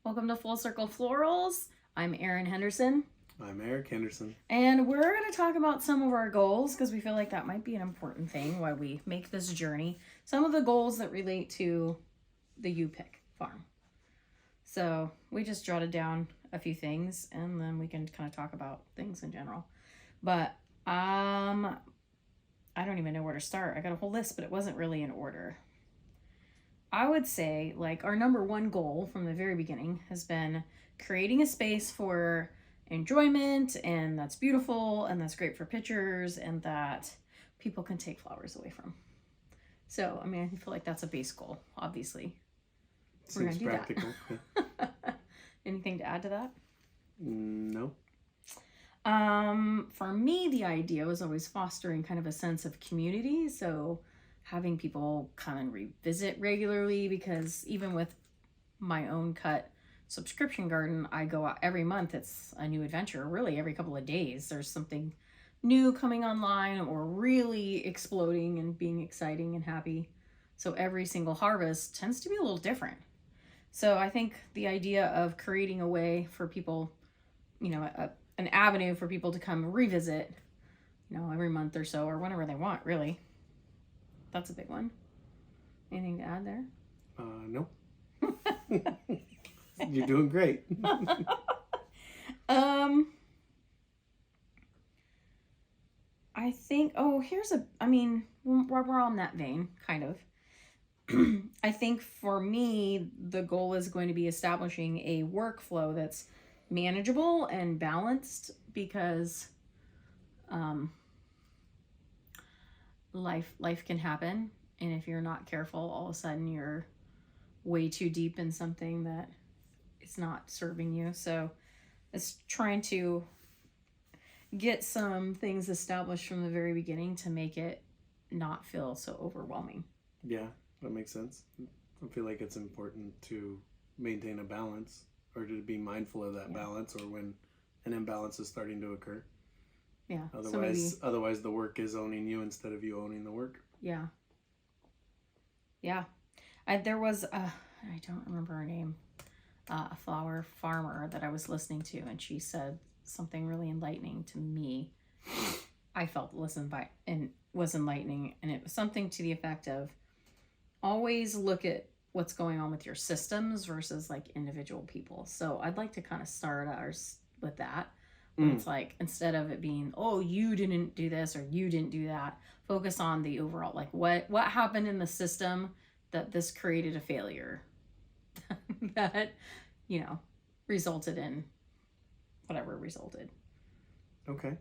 Welcome to Full Circle Florals. I'm Erin Henderson. I'm Eric Henderson. And we're going to talk about some of our goals because we feel like that might be an important thing while we make this journey. Some of the goals that relate to the U-Pick farm. So we just jotted down a few things and then we can kind of talk about things in general. But I don't even know where to start. I got a whole list, but it wasn't really in order. I would say, like, our number one goal from the very beginning has been creating a space for enjoyment, and that's beautiful, and that's great for pictures, and that people can take flowers away from. So, I mean, I feel like that's a base goal, obviously. Seems practical. Anything to add to that? No. For me, the idea was always fostering kind of a sense of community. So having people come and revisit regularly, because even with my own cut subscription garden, I go out every month. It's a new adventure. Really, every couple of days, there's something new coming online or really exploding and being exciting and happy. So every single harvest tends to be a little different. So I think the idea of creating a way for people, you know, an avenue for people to come revisit, you know, every month or so or whenever they want, really. That's a big one. Anything to add there? Nope. You're doing great. I think, we're on that vein, kind of. I think for me, the goal is going to be establishing a workflow that's manageable and balanced, because life can happen, and if you're not careful, all of a sudden you're way too deep in something that is not serving you. So it's trying to get some things established from the very beginning to make it not feel so overwhelming. Yeah, that makes sense. I feel like it's important to maintain a balance, or to be mindful of that balance, or when an imbalance is starting to occur. Yeah. Otherwise the work is owning you instead of you owning the work. Yeah. There was I don't remember her name, a flower farmer that I was listening to, and she said something really enlightening to me. I felt listened by and was enlightening, and it was something to the effect of always look at what's going on with your systems versus like individual people. So I'd like to kind of start ours with that. It's like, instead of it being, oh, you didn't do this or you didn't do that, focus on the overall, like what happened in the system that this created a failure that, you know, resulted in whatever resulted. Okay.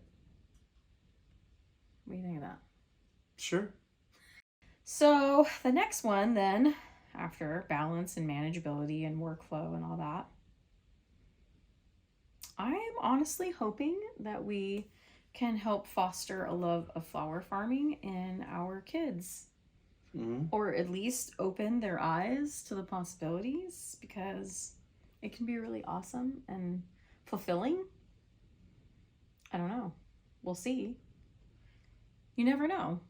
What do you think of that? Sure. So the next one then, after balance and manageability and workflow and all that, I am honestly hoping that we can help foster a love of flower farming in our kids. Or at least open their eyes to the possibilities, because it can be really awesome and fulfilling. I don't know. We'll see. You never know.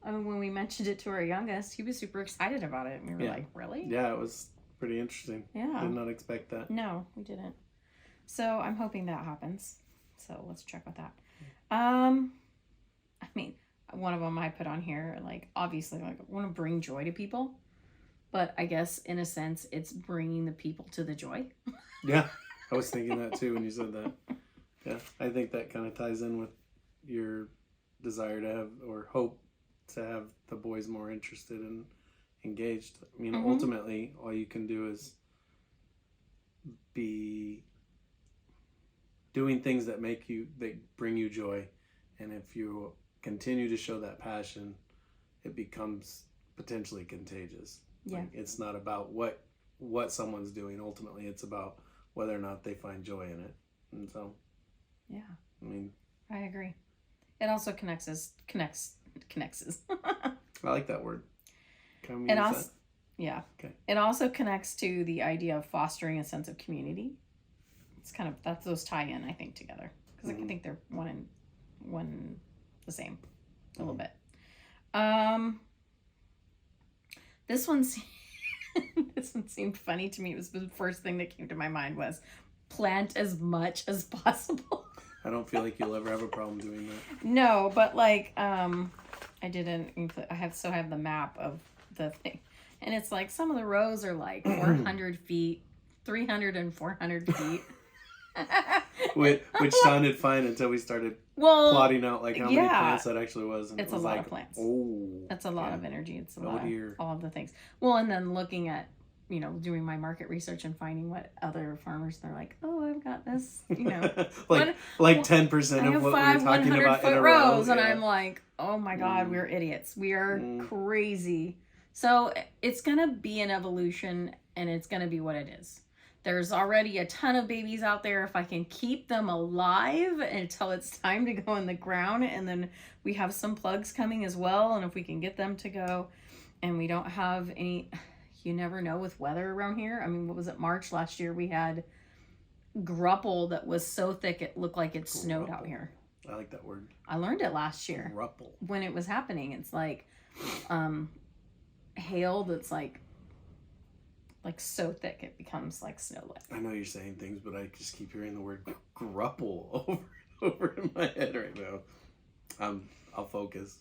I mean, when we mentioned it to our youngest, he was super excited about it. And we were like, really? Yeah, it was pretty interesting. Yeah. Did not expect that. No, we didn't. So I'm hoping that happens. So let's check with that. One of them I put on here, like, obviously, like, I want to bring joy to people. But I guess, in a sense, it's bringing the people to the joy. Yeah, I was thinking that too when you said that. Yeah, I think that kind of ties in with your desire to have, or hope to have, the boys more interested and engaged. I mean, ultimately, all you can do is be doing things that bring you joy. And if you continue to show that passion, it becomes potentially contagious. Yeah. Like, it's not about what someone's doing. Ultimately, it's about whether or not they find joy in it. And so, yeah, I mean, I agree. It also connects. I like that word. Can we It use also, that? yeah. Okay. It also connects to the idea of fostering a sense of community. It's kind of, those tie in, I think, together, because I think they're one the same a little bit. This one's this one seemed funny to me. It was the first thing that came to my mind was plant as much as possible. I don't feel like you'll ever have a problem doing that. No, but like I didn't include. I have the map of the thing, and it's like some of the rows are like 400 feet, 300 and 400 feet. Which sounded fine until we started plotting out like how many plants that actually was. And it's it was a lot like, of plants. Oh, that's a lot of energy. It's a lot dear. All of the things. Well, and then looking at, doing my market research and finding what other farmers, they're like, oh, I've got this, like 10% of what we're talking about in a rows, row. and I'm like, oh my God, we're idiots. We are crazy. So it's gonna be an evolution, and it's gonna be what it is. There's already a ton of babies out there. If I can keep them alive until it's time to go in the ground, and then we have some plugs coming as well, and if we can get them to go, and we don't have any, you never know with weather around here. I mean, what was it, March last year? We had grupple that was so thick it looked like it snowed out here. I like that word. I learned it last year. Grupple. When it was happening. It's like hail that's like so thick it becomes like snow. I know you're saying things, but I just keep hearing the word grupple over in my head right now. I'll focus.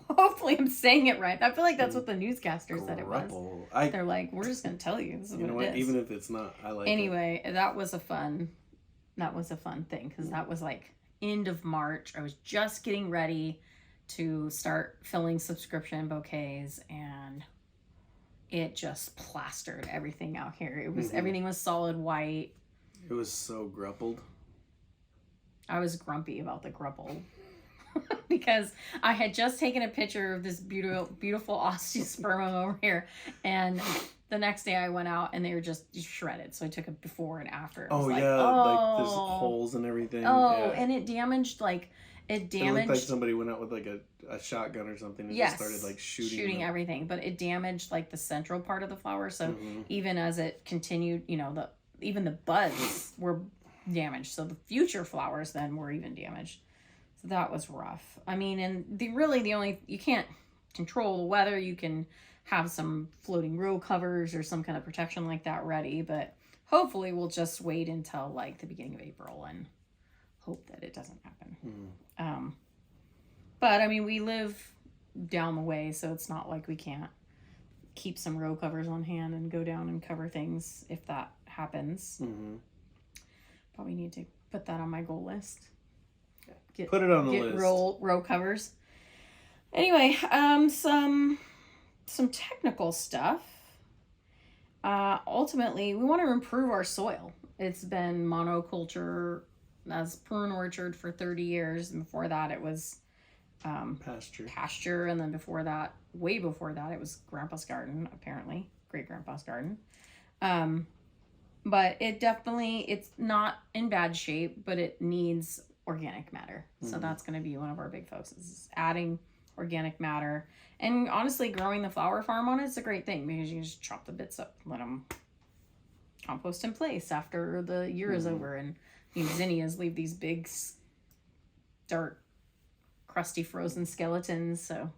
Hopefully I'm saying it right. I feel like that's what the newscaster said it was. Grupple. They're like, we're just gonna tell you this is what it is. Even if it's not, I like it. Anyway, that was a fun thing, because that was like end of March. I was just getting ready to start filling subscription bouquets, and it just plastered everything out here. It was everything was solid white. It was so gruppled. I was grumpy about the grupple because I had just taken a picture of this beautiful osteospermum over here, and the next day I went out and they were just shredded. So I took a before and after. Like there's holes and everything. And it damaged It looked like somebody went out with like a shotgun or something and just started like shooting everything. But it damaged like the central part of the flower. So even as it continued, even the buds were damaged. So the future flowers then were even damaged. So that was rough. I mean, and the only, you can't control the weather. You can have some floating row covers or some kind of protection like that ready. But hopefully we'll just wait until like the beginning of April and hope that it doesn't happen. But I mean, we live down the way, so it's not like we can't keep some row covers on hand and go down and cover things if that happens. Probably need to put that on my goal list. Put it on the list. Row covers. Anyway, some technical stuff. Ultimately, we want to improve our soil. It's been monoculture as prune orchard for 30 years, and before that it was pasture, and then way before that it was grandpa's garden, apparently great grandpa's garden. But it's not in bad shape, but it needs organic matter. So that's going to be one of our big focuses, is adding organic matter. And honestly, growing the flower farm on it's a great thing, because you just chop the bits up, let them compost in place after the year is over, and zinnias leave these big, dark, crusty, frozen skeletons. So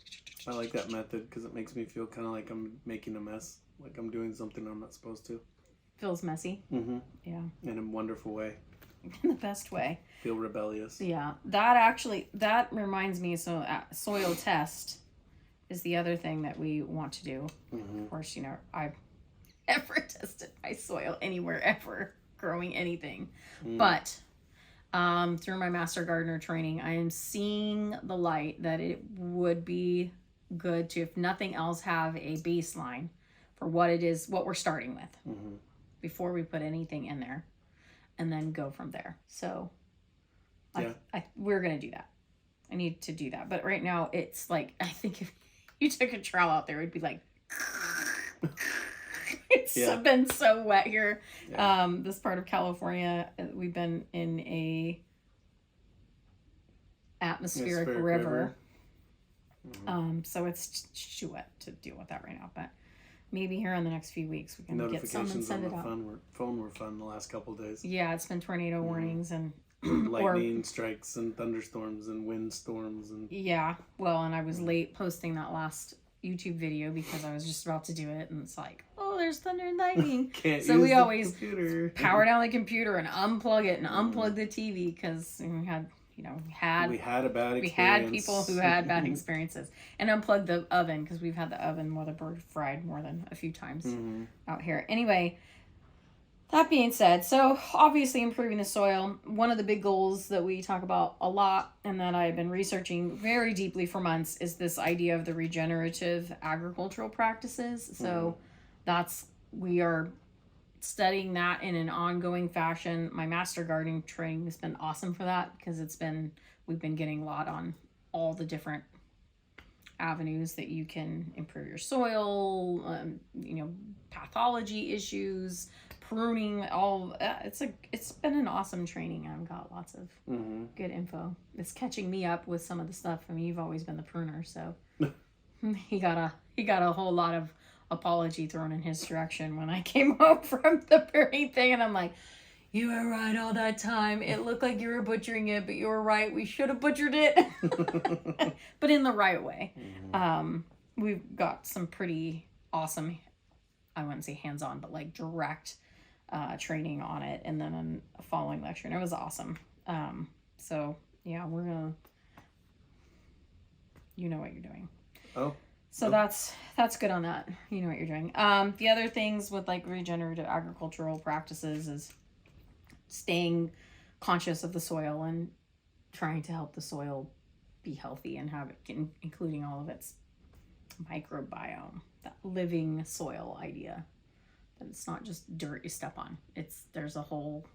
I like that method because it makes me feel kind of like I'm making a mess, like I'm doing something I'm not supposed to. Feels messy. Yeah. In a wonderful way. In the best way. Feel rebellious. Yeah. That reminds me. So soil test is the other thing that we want to do. Of course, I've never tested my soil anywhere ever growing anything. But through my master gardener training, I am seeing the light that it would be good to, if nothing else, have a baseline for what it is, what we're starting with before we put anything in there, and then go from there. So we're going to do that. I need to do that. But right now it's like, I think if you took a trowel out there, it'd be like, it's been so wet here. This part of California, we've been in a atmospheric river. So it's too wet to deal with that right now, but maybe here in the next few weeks we can get some and send it out. Phone were fun the last couple of days. Yeah, it's been tornado warnings and lightning strikes and thunderstorms and windstorms and and I was late posting that last YouTube video because I was just about to do it, and it's like, oh, there's thunder and lightning. Can't So use we the always computer. power down the computer and unplug it and unplug the TV because we had, we had a bad experience. we had people who had bad experiences, and unplug the oven because we've had the oven motherboard fried more than a few times out here. Anyway, that being said, so obviously improving the soil, one of the big goals that we talk about a lot and that I've been researching very deeply for months is this idea of the regenerative agricultural practices. So we are studying that in an ongoing fashion. My master gardening training has been awesome for that because we've been getting a lot on all the different avenues that you can improve your soil, pathology issues, pruning, it's been an awesome training. I've got lots of good info. It's catching me up with some of the stuff. I mean, you've always been the pruner, so he got a whole lot of apology thrown in his direction when I came home from the pruning thing, and I'm like, you were right all that time. It looked like you were butchering it, but you were right. We should have butchered it, but in the right way. We've got some pretty awesome, I wouldn't say hands-on, but like direct training on it, and then a following lecture, and it was awesome. So yeah, we're gonna, you know what you're doing. So that's good on that. You know what you're doing. The other things with like regenerative agricultural practices is staying conscious of the soil and trying to help the soil be healthy and have it, including all of its microbiome, that living soil idea. That it's not just dirt you step on. There's a whole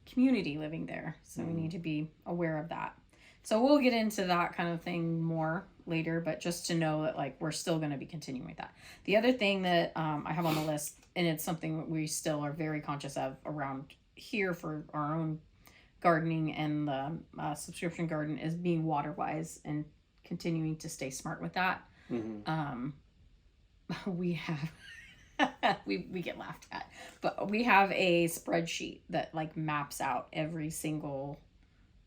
community living there. So we need to be aware of that. So we'll get into that kind of thing more later, but just to know that like we're still going to be continuing with that. The other thing that I have on the list, and it's something that we still are very conscious of around here for our own gardening and the subscription garden, is being water wise and continuing to stay smart with that. We have we get laughed at, but we have a spreadsheet that like maps out every single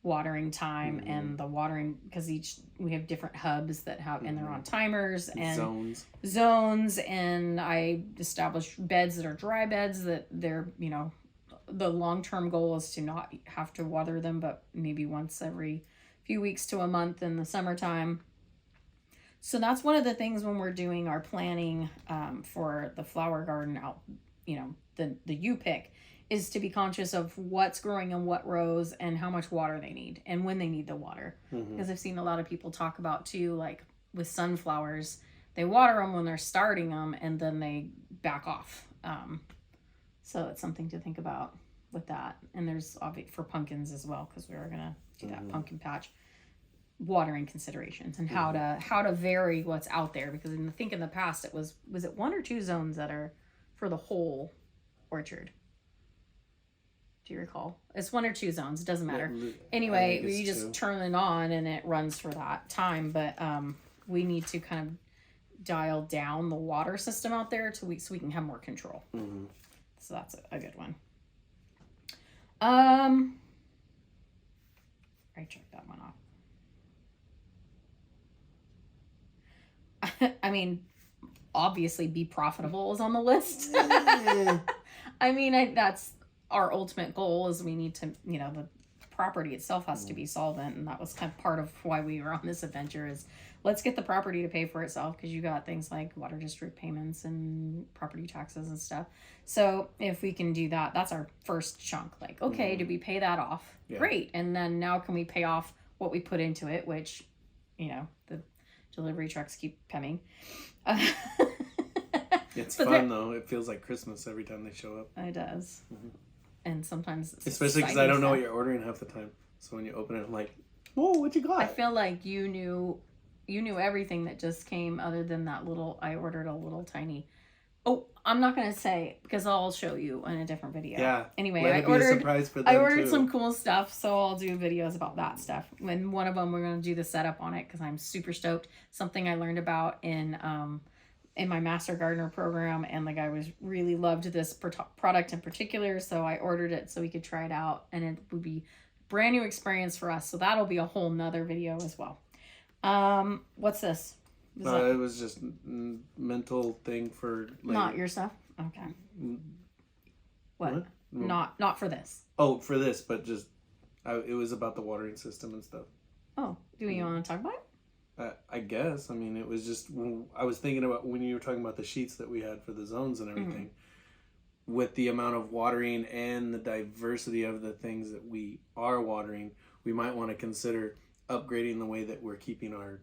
watering time and the watering, because we have different hubs that have and they're on timers and zones, and I established beds that are dry beds that they're, the long-term goal is to not have to water them, but maybe once every few weeks to a month in the summertime. So that's one of the things when we're doing our planning for the flower garden out, the U-pick, is to be conscious of what's growing in what rows and how much water they need and when they need the water. Because I've seen a lot of people talk about too, like with sunflowers, they water them when they're starting them and then they back off. So it's something to think about with that. And there's obviously for pumpkins as well, because we were going to do that pumpkin patch, watering considerations and how to vary what's out there. Because I think in the past was it 1 or 2 zones that are for the whole orchard? Do you recall? It's 1 or 2 zones. It doesn't matter. Anyway, you just turn it on and it runs for that time. But we need to kind of dial down the water system out there so we can have more control. So that's a good one. I checked that one off. I mean, obviously, be profitable is on the list. I mean, that's our ultimate goal. Is we need to, the property itself has to be solvent, and that was kind of part of why we were on this adventure. Is let's get the property to pay for itself, because you got things like water district payments and property taxes and stuff. So if we can do that, that's our first chunk. Like, okay, did we pay that off? Yeah. Great. And then now can we pay off what we put into it, which, the delivery trucks keep coming. It's fun though. It feels like Christmas every time they show up. It does. And sometimes it's especially because I don't know what you're ordering half the time. So when you open it, I'm like, whoa, what you got? I feel like you knew everything that just came, other than that I ordered a little tiny. Oh, I'm not going to say, because I'll show you in a different video. Yeah. Anyway, I ordered some cool stuff, so I'll do videos about that stuff. And one of them, we're going to do the setup on it, because I'm super stoked. Something I learned about in my Master Gardener program, and the guy really loved this product in particular, so I ordered it so we could try it out, and it would be a brand new experience for us. So that'll be a whole nother video as well. What's this? Is that It was just mental thing for later. not your stuff? Okay. What? What? Not for this. Oh, for this, but just it was about the watering system and stuff. Oh, do you want to talk about it? I guess. I mean, it was just I was thinking about when you were talking about the sheets that we had for the zones and everything. With the amount of watering and the diversity of the things that we are watering, we might want to consider upgrading the way that we're keeping our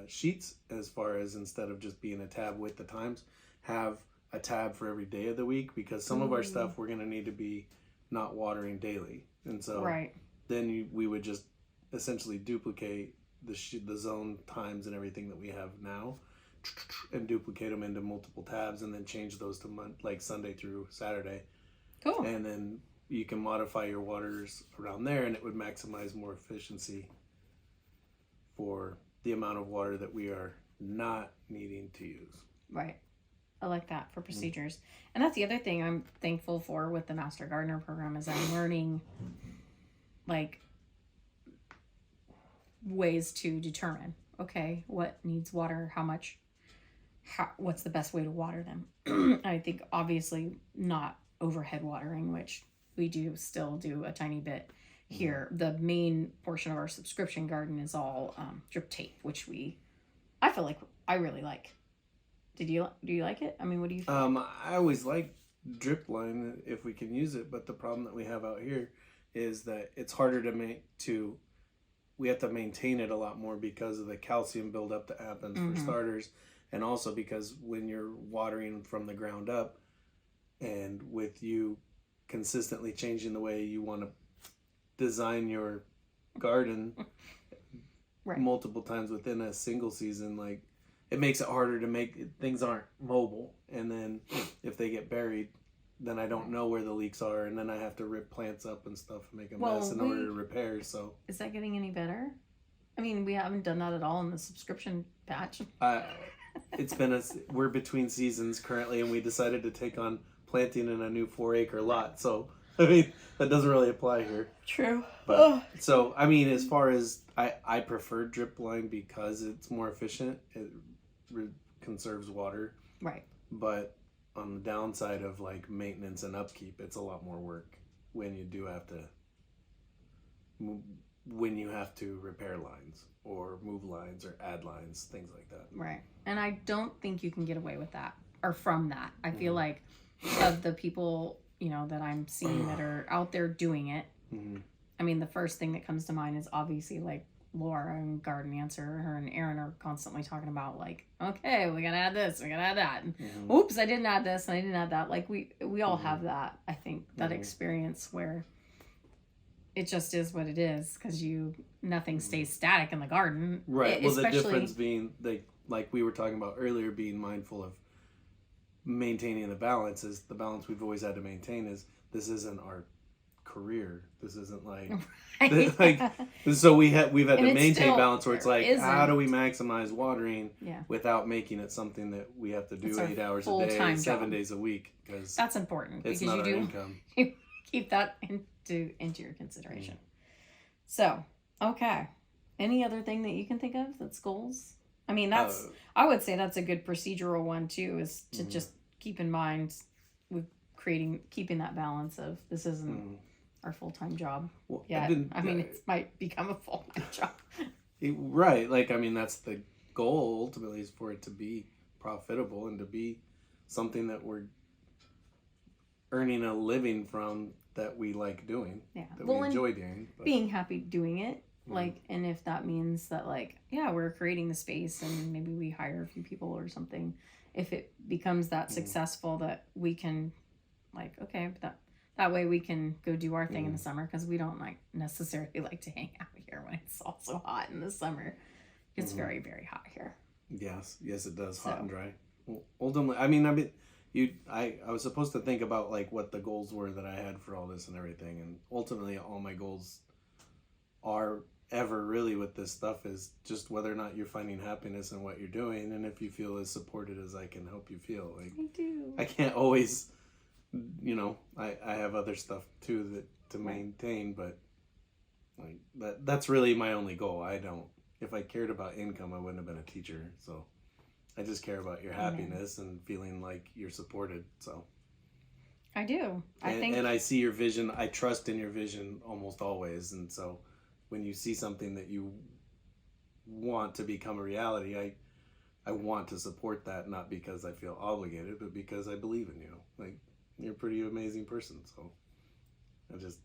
sheets, as far as instead of just being a tab with the times, have a tab for every day of the week, because some of our stuff we're going to need to be not watering daily. And so Right. then we would just essentially duplicate the zone times and everything that we have now, and duplicate them into multiple tabs, and then change those to like Sunday through Saturday. Cool. And then you can modify your waters around there, and it would maximize more efficiency for the amount of water that we are not needing to use. Right. I like that for procedures. And that's the other thing I'm thankful for with the Master Gardener program, is I'm learning like ways to determine, okay, what needs water, how much, what's the best way to water them. I think obviously not overhead watering, which we do still do a tiny bit here. The main portion of our subscription garden is all drip tape, which I feel like I really like. Do you like it? I mean, what do you think? I always like drip line if we can use it, but the problem that we have out here is that it's harder to we have to maintain it a lot more because of the calcium buildup that happens for starters, and also because when you're watering from the ground up, and with you consistently changing the way you want to design your garden Right. multiple times within a single season, like, it makes it harder to make things aren't mobile. And then if they get buried, then I don't know where the leaks are, and then I have to rip plants up and stuff and make a mess in order to repair. So Is that getting any better? I mean, we haven't done that at all in the subscription patch. we're between seasons currently, and we decided to take on planting in a new 4-acre lot. So I mean, that doesn't really apply here. True. But so I mean, as far as I prefer drip line because it's more efficient. It conserves water. Right. But on the downside of like maintenance and upkeep, it's a lot more work when you have to repair lines or move lines or add lines, things like that. Right. And I don't think you can get away with that or from that. I feel like of the people, that I'm seeing that are out there doing it, I mean, the first thing that comes to mind is obviously like Laura and Garden Answer. Her and Aaron are constantly talking about like, okay, we gotta add this, we gotta add that. And, oops, I didn't add this and I didn't add that. Like we all have that, I think, that experience where it just is what it is, because nothing stays static in the garden. Right. Well, the difference being like we were talking about earlier, being mindful of maintaining the balance, is the balance we've always had to maintain. Is this isn't our career. This isn't like so we've had to maintain balance where it's like, how do we maximize watering without making it something that we have to do 8 hours a day, 7 days a week, because that's important, because you do income. Keep that into your consideration. So, okay. Any other thing that you can think of that's goals? I mean, I would say that's a good procedural one too, is to just keep in mind with keeping that balance of this isn't our full-time job. Well, I mean, it might become a full-time job. Right. Like, I mean, that's the goal ultimately, is for it to be profitable and to be something that we're earning a living from, that we like doing, that we enjoy doing. But being happy doing it, like, and if that means that, like, we're creating the space and maybe we hire a few people or something, if it becomes that successful that we can, like, okay, that way we can go do our thing in the summer, because we don't necessarily like to hang out here when it's also hot in the summer. It's very, very hot here. Yes, it does. Hot and dry. Well, ultimately, I mean, I was supposed to think about like what the goals were that I had for all this and everything, and ultimately all my goals are ever really with this stuff is just whether or not you're finding happiness in what you're doing, and if you feel as supported as I can help you feel. Like, I do. I can't always, I have other stuff too to maintain, but like that's really my only goal. I don't if I cared about income, I wouldn't have been a teacher. So I just care about your happiness and feeling like you're supported. So I do. and I see your vision. I trust in your vision almost always. And so when you see something that you want to become a reality, I want to support that, not because I feel obligated, but because I believe in you. Like, you're a pretty amazing person. So I just,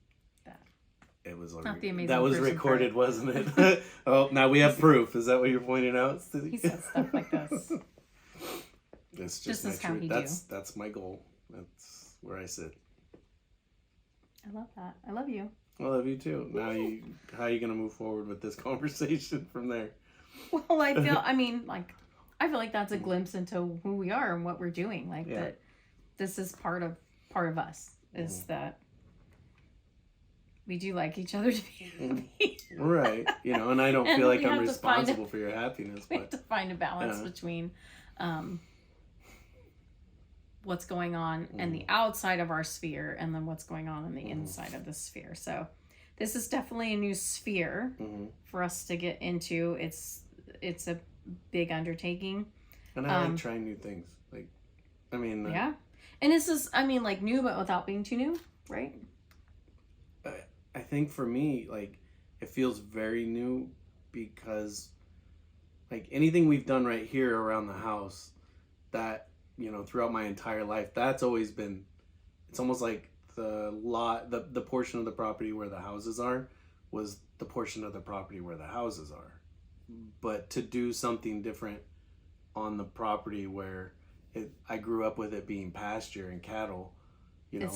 it was not the amazing that was person recorded, wasn't it? Oh, now we have proof. Is that what you're pointing out? He says stuff like this. It's Just my as how truth. he That's my goal. That's where I sit. I love that. I love you. I love you too. Now how are you gonna move forward with this conversation from there? Well, I feel like that's a glimpse into who we are and what we're doing. Like that, this is part of us. Is that we do like each other to be happy. Right. And I don't And feel like we I'm have to find responsible for your happiness. We have to find a balance between what's going on in the outside of our sphere and then what's going on in the inside of the sphere. So this is definitely a new sphere for us to get into. It's a big undertaking. And I like trying new things. Like, I mean... yeah. And this is, like new, but without being too new, right? I think for me, like, it feels very new because, like, anything we've done right here around the house that, throughout my entire life, that's always been, it's almost like the portion of the property where the houses are was the portion of the property where the houses are. But to do something different on the property where I grew up with it being pasture and cattle,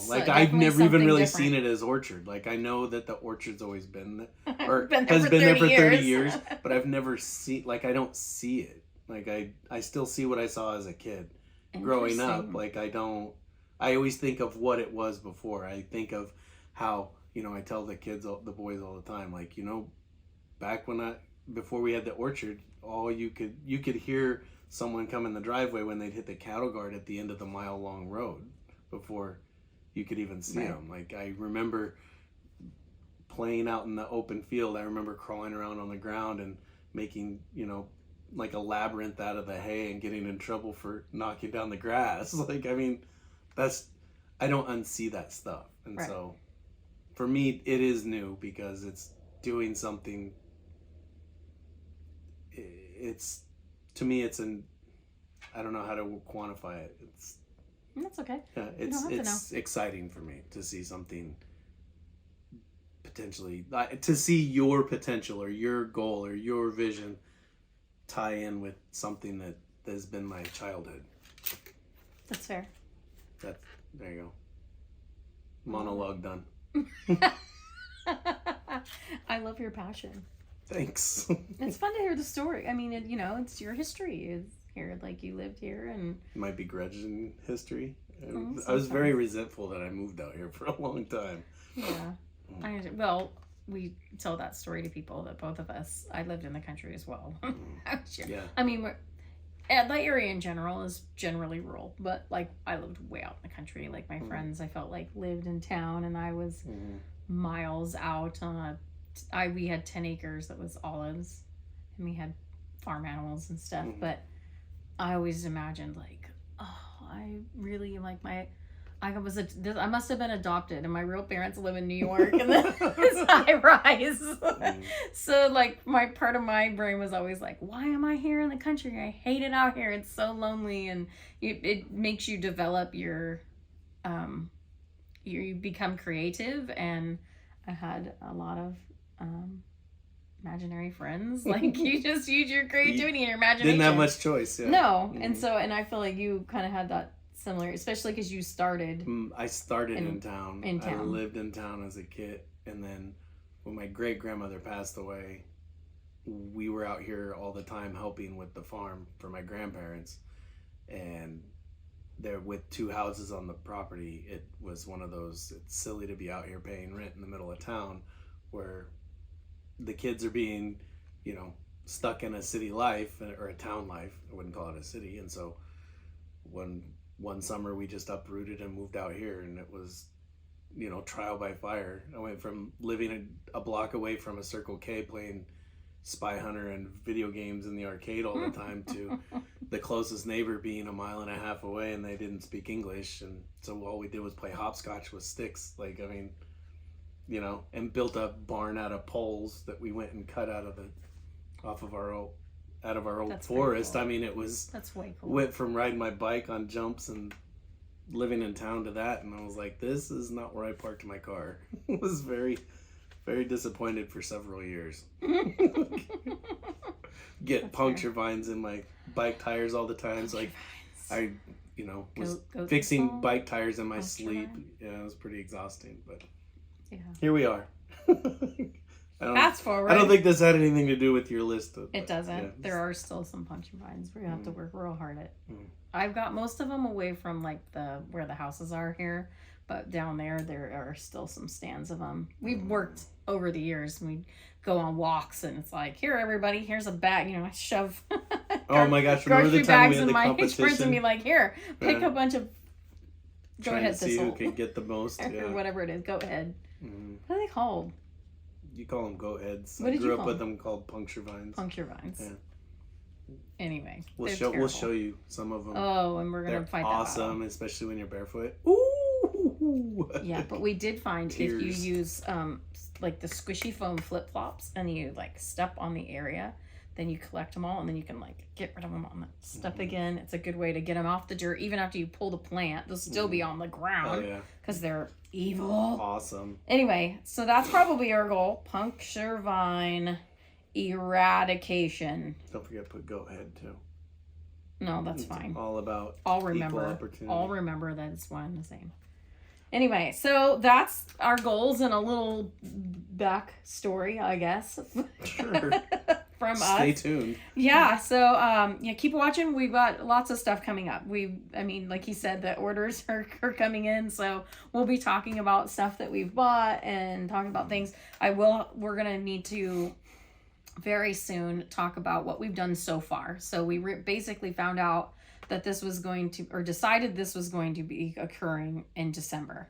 like I've never even really seen it as orchard. Like I know that the orchard's always been there, or has been there for 30 years, but I've never seen, like I don't see it. Like I still see what I saw as a kid growing up. Like I always think of what it was before. I think of how, I tell the boys all the time, like, back before we had the orchard, you could hear someone come in the driveway when they'd hit the cattle guard at the end of the mile-long road before you could even see them. Like, I remember playing out in the open field. I remember crawling around on the ground and making, like a labyrinth out of the hay and getting in trouble for knocking down the grass. Like, I mean, I don't unsee that stuff. And so, for me, it is new because it's doing something. To me, I don't know how to quantify it. That's okay. Yeah, it's exciting for me to see something potentially, to see your potential or your goal or your vision tie in with something that has been my childhood. That's fair. There you go. Monologue done. I love your passion. Thanks. It's fun to hear the story. I mean, it's your history. It's here, like you lived here, and my begrudging history. I was very resentful that I moved out here for a long time. Yeah. We tell that story to people that both of us. I lived in the country as well. Yeah. I mean, the area in general is generally rural, but like I lived way out in the country. Like my friends, I felt like lived in town, and I was miles out on we had 10 acres that was olives, and we had farm animals and stuff. But I always imagined like, I really like I must have been adopted, and my real parents live in New York, and it's high rise. So like part of my brain was always like, why am I here in the country? I hate it out here. It's so lonely, and it makes you develop your you become creative. And I had a lot of imaginary friends. Like you just use your creativity and your imagination. Didn't have much choice. Yeah. No, and I feel like you kind of had that similar, especially because you started. I started in town. I lived in town as a kid, and then when my great grandmother passed away, we were out here all the time helping with the farm for my grandparents, and there with 2 houses on the property, it was one of those. It's silly to be out here paying rent in the middle of town, where the kids are being, stuck in a city life or a town life. I wouldn't call it a city. And so one summer we just uprooted and moved out here, and it was, trial by fire. I went from living a block away from a Circle K playing Spy Hunter and video games in the arcade all the time to the closest neighbor being 1.5 miles away, and they didn't speak English, and so all we did was play hopscotch with sticks. Like, I mean, you know, and built a barn out of poles that we went and cut out of our old That's very forest. cool. I mean, it was That's way cool. went from riding my bike on jumps and living in town to that, and I was like, this is not where I parked my car. I was very, very disappointed for several years. Get That's puncture vines in my bike tires all the time. So, like, I, you know, was fixing bike tires in my sleep. Yeah, it was pretty exhausting, but Yeah. here we are. Fast forward. I don't think this had anything to do with your list. It doesn't. Yeah. There are still some punching vines we have to work real hard at. Mm. I've got most of them away from like where the houses are here, but down there are still some stands of them. We've worked over the years, and we go on walks, and it's like, here, everybody, here's a bag. You know, I shove. Oh my gosh! Remember grocery the time we bags had in the my shorts and competition? be like, here, pick Yeah. a bunch of. Go Trying ahead, to see who Thistle. could get the most. Or Yeah. whatever it is. Go ahead. Mm. What are they called? You call them goat heads. What I did you grew up call with them? them called puncture vines. Puncture vines. Yeah. Anyway, We'll they're show terrible. you some of them. Oh, and we're gonna They're fight awesome, especially when you're barefoot. Ooh. that battle. Yeah, but we did find if you Tears. use like the squishy foam flip flops and you like step on the area, then you collect them all and then you can like get rid of them on the step again. It's a good way to get them off the dirt. Even after you pull the plant, they'll still be on the Oh ground yeah, because they're evil. awesome. Anyway, so that's probably our goal: puncture vine eradication. Don't forget to put goat head too. No, that's It's fine. all about I'll equal remember. opportunity. I'll remember that it's one and the same. Anyway, so that's our goals and a little back story, I guess. Sure. From Stay us. tuned. Yeah, so yeah, keep watching. We've got lots of stuff coming up. I mean, like you said, the orders are coming in, so we'll be talking about stuff that we've bought and talking about things. We're gonna need to very soon talk about what we've done so far. So we basically found out that this was going to, or decided this was going to be occurring in December.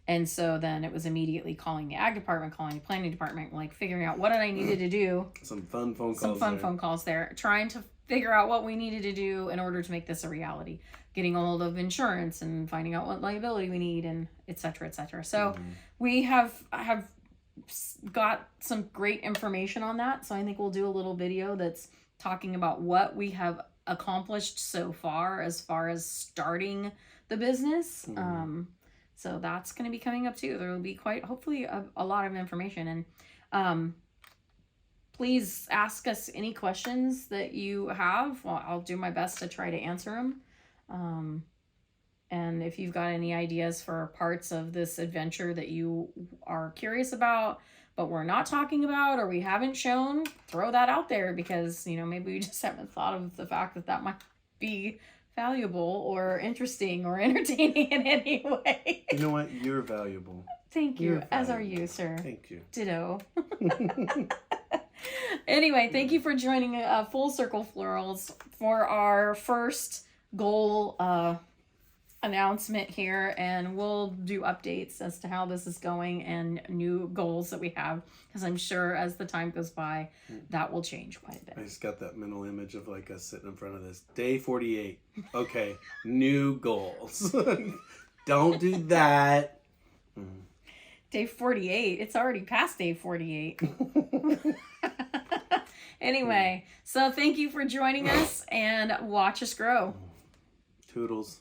And so then it was immediately calling the ag department, calling the planning department, like figuring out what I needed to do. Some fun phone calls. Some fun there. phone calls there, trying to figure out what we needed to do in order to make this a reality. Getting a hold of insurance and finding out what liability we need and et cetera, et cetera. So we have got some great information on that. So I think we'll do a little video that's talking about what we have accomplished so far as starting the business. So that's going to be coming up too. There will be hopefully a lot of information. And please ask us any questions that you have. Well, I'll do my best to try to answer them. And if you've got any ideas for parts of this adventure that you are curious about, but we're not talking about or we haven't shown, throw that out there because, you know, maybe we just haven't thought of the fact that might be valuable or interesting or entertaining in any way. You know what? You're valuable. Thank you, You're as are valuable. you, sir. Thank you. Ditto. Anyway, thank you for joining Full Circle Florals for our first goal announcement here, and we'll do updates as to how this is going and new goals that we have, because I'm sure as the time goes by that will change quite a I bit. just got that mental image of like us sitting in front of this. Day 48. Okay, new goals. Don't do that. Day 48, it's already past day 48. Anyway, so thank you for joining us and watch us grow. Toodles.